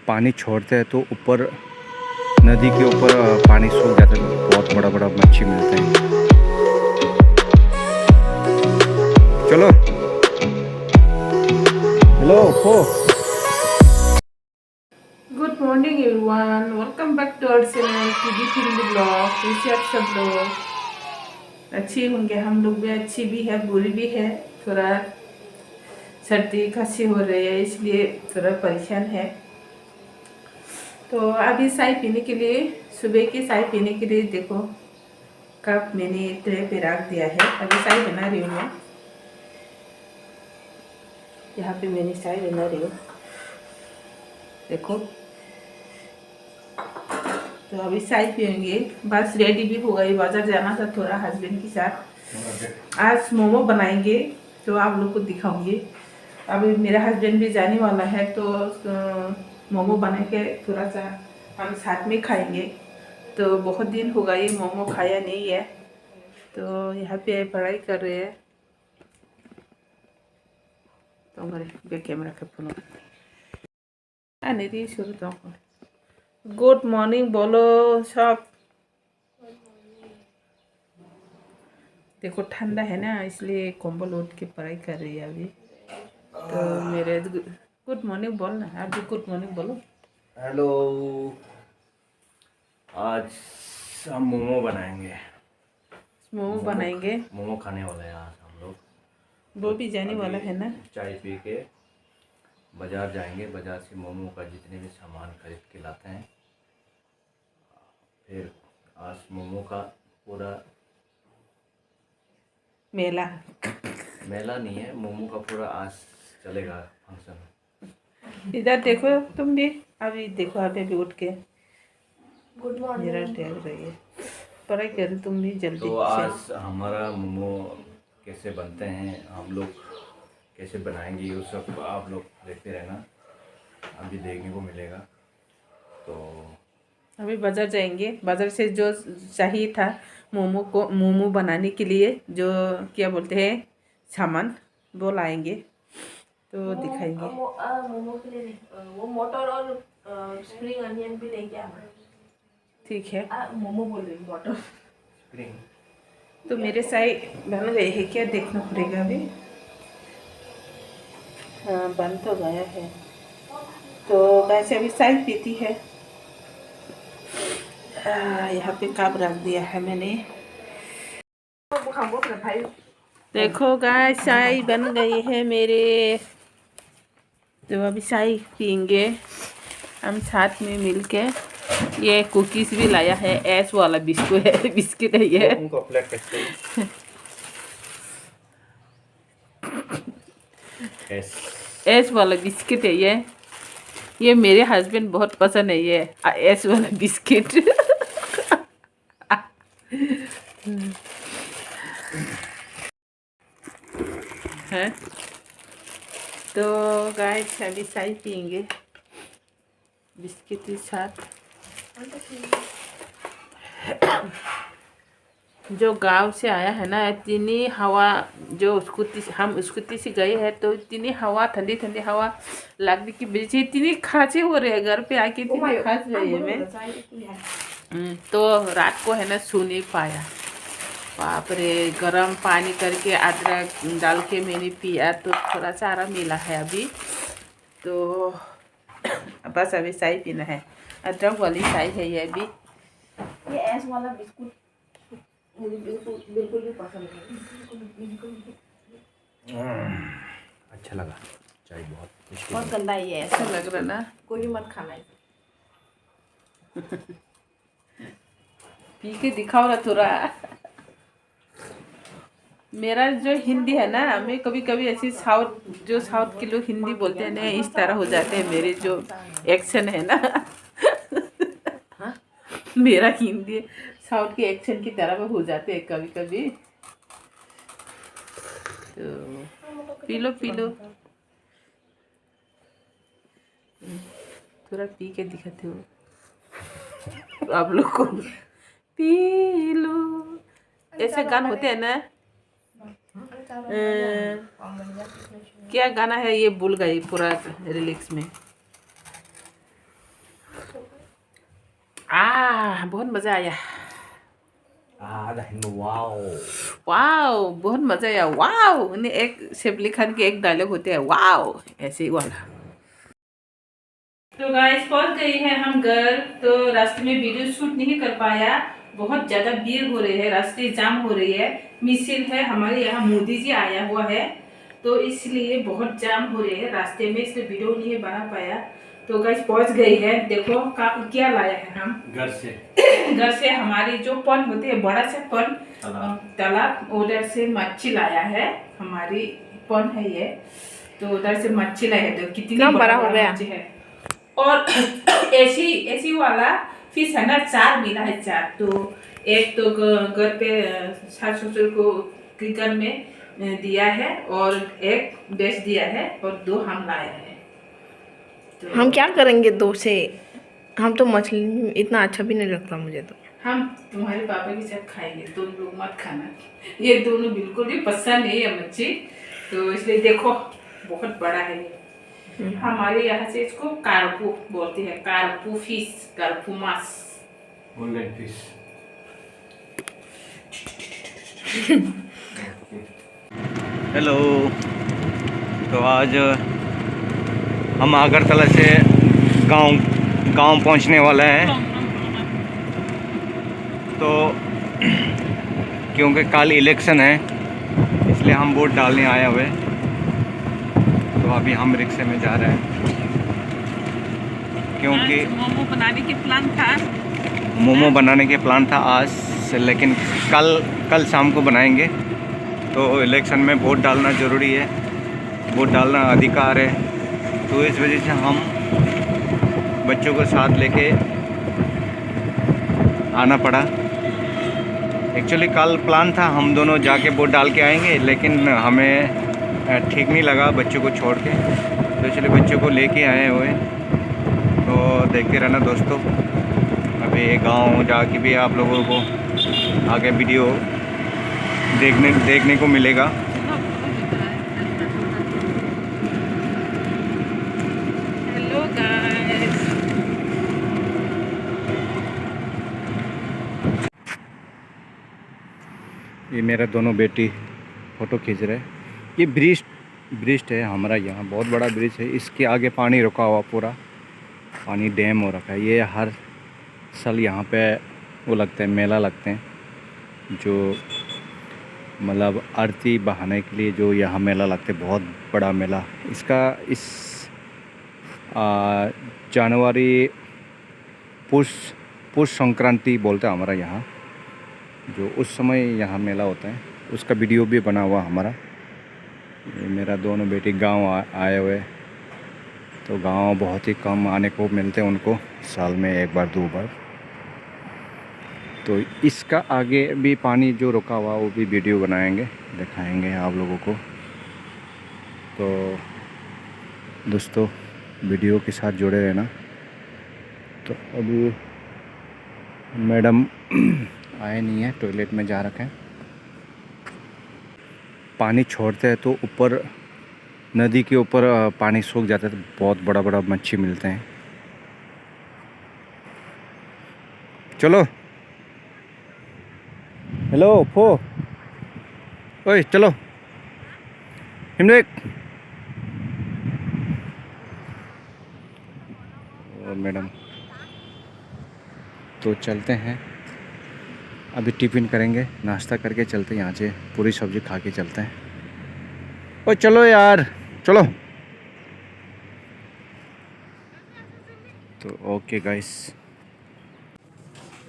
पानी छोड़ते हैं तो ऊपर नदी के ऊपर पानी सूख जाता है, बहुत बड़ा बड़ा मच्छी मिलते हैं। चलो हेलो हो। Good morning everyone, welcome back to our channel TD Hindi blog. कैसे आप सब लोग? अच्छे होंगे, हम लोग भी अच्छी भी है बुरी भी है। थोड़ा सर्दी खांसी हो रही है इसलिए थोड़ा परेशान है। तो अभी चाय पीने के लिए, सुबह की चाय पीने के लिए देखो कप मैंने ट्रे पे रख दिया है। अभी चाय बना रही हूँ मैं, यहाँ पे मैंने चाय बना रही हूँ देखो। तो अभी चाय पियेंगे, बस रेडी भी हो गई। बाजार जाना था थोड़ा हस्बैंड के साथ। आज मोमो बनाएंगे तो आप लोग को दिखाऊंगी। अभी मेरा हस्बैंड भी जाने वाला है तो मोमो बना के थोड़ा सा हम साथ में खाएंगे। तो बहुत दिन हो गए मोमो खाया नहीं है। तो यहाँ पे पढ़ाई कर रहे हैं। तो हमारे कैमरा के फोन नहीं शुरू तो गुड मॉर्निंग बोलो सब। देखो ठंडा है ना इसलिए कंबल ओढ़ के पढ़ाई कर रही है अभी। तो मेरे गुड मॉर्निंग बोल ना, आप भी गुड मॉर्निंग बोलो। हेलो, आज हम मोमो बनाएंगे। मोमो बनाएंगे, मोमो खाने वाले हैं आज हम लोग। वो तो भी जाने वाला है ना। चाय पी के बाज़ार जाएंगे, बाज़ार से मोमो का जितने भी सामान खरीद के लाते हैं। फिर आज मोमो का पूरा मेला मेला नहीं है, मोमो का पूरा आज चलेगा फंक्शन। इधर देखो तुम भी, अभी देखो अभी अभी उठ के गुड मेरा मॉर्निंग। टहल रही है, पढ़ाई कर तुम भी जल्दी तो से। आज हमारा मोमो कैसे बनते हैं, हम लोग कैसे बनाएंगे, ये सब आप लोग देखते रहना, अभी देखने को मिलेगा। तो अभी बाजार जाएंगे, बाजार से जो चाहिए था मोमो बनाने के लिए, जो क्या बोलते हैं सामान, वो लाएंगे तो दिखाएंगे। मोमो के लिए नहीं, वो मटर और स्प्रिंग अनियन भी नहीं क्या? ठीक है। मोमो बोल रही हूँ, मटर। स्प्रिंग तो मेरे साई बन रहे हैं क्या, देखना पड़ेगा अभी। हाँ बन तो गया है। तो वैसे अभी साई पीती है। यहाँ पे कप रख दिया है मैंने। देखो गाइस चाय बन गई है मेरे। तो अभी चाय पियेंगे हम साथ में मिलके। ये कुकीज भी लाया है, एस वाला बिस्कुट है, बिस्किट है ये। एस एस वाला बिस्किट है ये मेरे हस्बैंड बहुत पसंद है ये एस वाला बिस्किट। है तो गाइस अभी चाय पियेंगे बिस्किट के साथ। जो गांव से आया है ना, इतनी हवा, जो हम स्कूटी से गए हैं तो इतनी हवा, ठंडी ठंडी हवा लगने की वजह से इतनी खांसी हो रही है। घर पे आके इतनी खांस रही है मैं। तो रात को है ना सो नहीं पाया। बाप रे, गर्म पानी करके अदरक डाल के मैंने पिया तो थोड़ा सा आराम मिला है अभी। तो बस अभी चाय पीना है, अदरक वाली चाय है ये अभी। ये एस वाला बिस्कुट मुझे बिल्कुल बिल्कुल भी पसंद नहीं। अच्छा लगा, चाय बहुत बहुत गंदा है ये, अच्छा लग रहा ना। कोई भी मत खाना है। पी के दिखाओ ना थोड़ा। मेरा जो हिंदी है ना, मैं कभी कभी ऐसी साउथ के लोग हिंदी बोलते हैं ना, इस तरह हो जाते हैं मेरे जो एक्शन है ना। मेरा हिंदी साउथ के एक्शन की तरह में हो जाते हैं कभी कभी। तो पी लो पी लो, थोड़ा पी के दिखाते हो आप लोग को। पी लो, ऐसे गान होते हैं ना। क्या गाना है ये भूल गई पूरा रिलिक्स में। बहुत मज़ा आया। वाओ वाओ बहुत मज़ा आया। वाओ ने एक शिवली खान के एक डायलॉग होते हैं वाओ ऐसे ही वाला। तो गाइस पहुंच गई है हम घर। तो रास्ते में वीडियो शूट नहीं कर पाया, बहुत ज़्यादा भीड़ हो रही है, रास्ते जाम हो रही है। मिसिल है हमारे यहाँ मोदी जी आया हुआ है, तो इसलिए बहुत जाम हो रही है रास्ते में, इसलिए वीडियो नहीं बना पाया। तो गाइस पहुंच गई है। देखो क्या लाया है हम घर से घर से हमारी जो पन होती है, बड़ा सा पन तालाब, उधर से मच्छी लाया है। हमारी पन है ये, तो उधर से मच्छी लाया है। तो कितनी बड़ा हो गया है। और ऐसी वाला फिश है ना, 4 मिला है 4। तो एक तो घर पे सास ससुर को के घर में दिया है, और एक बेच दिया है, और 2 हम लाए हैं। तो हम क्या करेंगे 2 से? हम तो मछली इतना अच्छा भी नहीं लगता मुझे तो। हम तुम्हारे पापा के साथ खाएंगे, तुम लोग मत खाना। ये दोनों बिल्कुल भी पसंद नहीं है मच्छी, तो इसलिए देखो बहुत बड़ा है ये। हमारे यहाँ से इसको कारपू बोलते हैं, कारपू फिश, कारपू मास, गोल्डन फिश। हेलो, तो आज हम आगरतला से गांव पहुंचने वाले हैं। तो क्योंकि कल इलेक्शन है, इसलिए हम वोट डालने आए हुए। तो अभी हम रिक्शे में जा रहे हैं, क्योंकि मोमो बनाने के प्लान था आज से, लेकिन कल शाम को बनाएंगे। तो इलेक्शन में वोट डालना ज़रूरी है, वोट डालना अधिकार है। तो इस वजह से हम बच्चों को साथ लेके आना पड़ा। एक्चुअली कल प्लान था हम दोनों जाके वोट डाल के आएंगे, लेकिन हमें ठीक नहीं लगा बच्चों को छोड़ के, तो इसलिए बच्चों को लेके आए हुए। तो देखते रहना दोस्तों, अभी गांव जाके भी आप लोगों को आगे वीडियो देखने को मिलेगा। हेलो गाइस, ये मेरे दोनों बेटी फ़ोटो खींच रहे हैं। ये ब्रिज है हमारा, यहाँ बहुत बड़ा ब्रिज है। इसके आगे पानी रुका हुआ, पूरा पानी डैम हो रखा है। ये हर साल यहाँ पे वो लगते हैं, मेला लगते हैं, जो मतलब आरती बहाने के लिए जो यहाँ मेला लगते हैं, बहुत बड़ा मेला। इसका इस जनवरी पुष संक्रांति बोलते हैं हमारा यहाँ, जो उस समय यहाँ मेला होता है, उसका वीडियो भी बना हुआ हमारा। ये मेरा दोनों बेटी गांव आए हुए। तो गांव बहुत ही कम आने को मिलते हैं उनको, साल में 1 बार 2 बार। तो इसका आगे भी पानी जो रुका हुआ, वो भी वीडियो बनाएंगे, दिखाएंगे आप लोगों को। तो दोस्तों वीडियो के साथ जुड़े रहना। तो अभी मैडम आए नहीं है, टॉयलेट में जा रखे हैं। पानी छोड़ते हैं तो ऊपर नदी के ऊपर पानी सूख जाता है, तो बहुत बड़ा बड़ा मच्छी मिलते हैं। चलो, हेलो फो, ओए चलो हिमलेक। और मैडम, तो चलते हैं, अभी टिफ़िन करेंगे, नाश्ता करके चलते हैं यहाँ से, पूरी सब्ज़ी खा के चलते हैं। ओ चलो यार, चलो। तो ओके गाइस,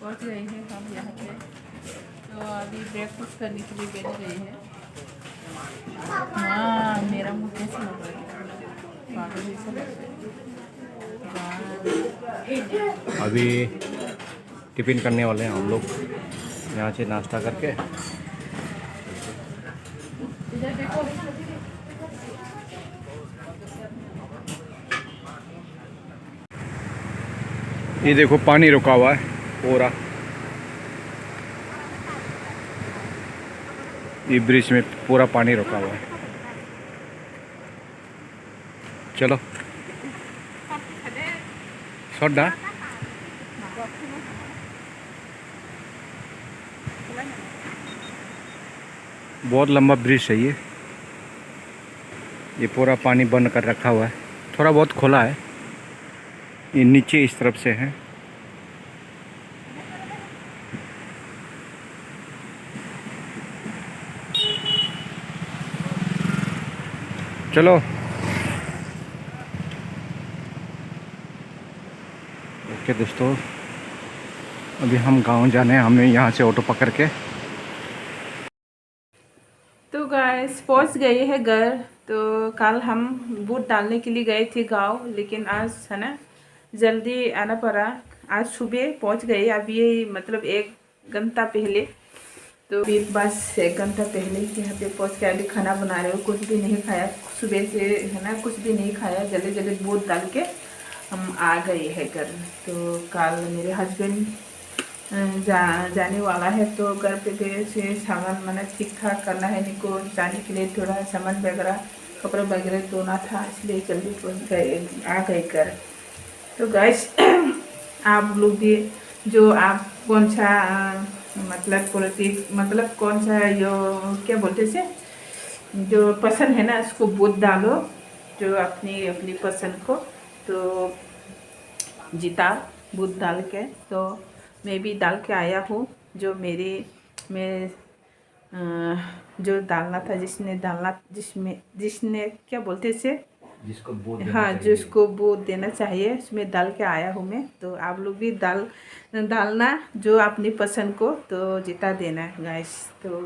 पहुंच गए हैं हम यहाँ पे। तो अभी ब्रेकफास्ट करने के लिए बैठ गए हैं। हाँ, मेरा मुँह कैसे लग रहा है, पागल जैसा लग रहा है। अभी टिफ़िन करने वाले हैं हम लोग, यहाँ से नाश्ता करके। इधर देखो, ये देखो पानी रुका हुआ है पूरा, ये ब्रिज में पूरा पानी रुका हुआ है। चलो सोडा बहुत लंबा ब्रिज है ये पूरा पानी बंद कर रखा हुआ है, थोड़ा बहुत खुला है। ये नीचे इस तरफ से है। चलो ओके दोस्तों, अभी हम गांव जाने हैं, हमने यहाँ से ऑटो पकड़ के। तो गाइस पहुंच गए हैं घर। तो कल हम बूट डालने के लिए गए थे गांव, लेकिन आज है ना जल्दी आना पड़ा। आज सुबह पहुंच गए, अभी मतलब 1 घंटा पहले। तो फिर बस 1 घंटा पहले यहाँ पे पहुंच के अभी खाना बना रहे हो। कुछ भी नहीं खाया सुबह से, है ना, कुछ भी नहीं खाया। जल्दी जल्दी बूट डाल के हम आ गए हैं घर। तो कल मेरे हस्बैंड जाने वाला है, तो घर पे गए से सामान मैंने ठीक ठाक करना है। इनको जाने के लिए थोड़ा सामान वगैरह कपड़े वगैरह धोना था, इसलिए जल्दी आ गए घर। तो गाइस आप लोग भी जो आप कौन सा मतलब पॉलिटिक्स, मतलब कौन सा यो क्या बोलते से जो पसंद है ना, उसको वोट डालो, जो अपनी अपनी पसंद को तो जीता वोट डाल के। तो मैं भी डाल के आया हूँ। जो मैं जो डालना था, जिसने क्या बोलते से, जिसको वोट देना हाँ, चाहिए। जिसको वोट देना चाहिए उसमें डाल के आया हूँ मैं। तो आप लोग भी डालना जो अपनी पसंद को तो जिता देना गाइस। तो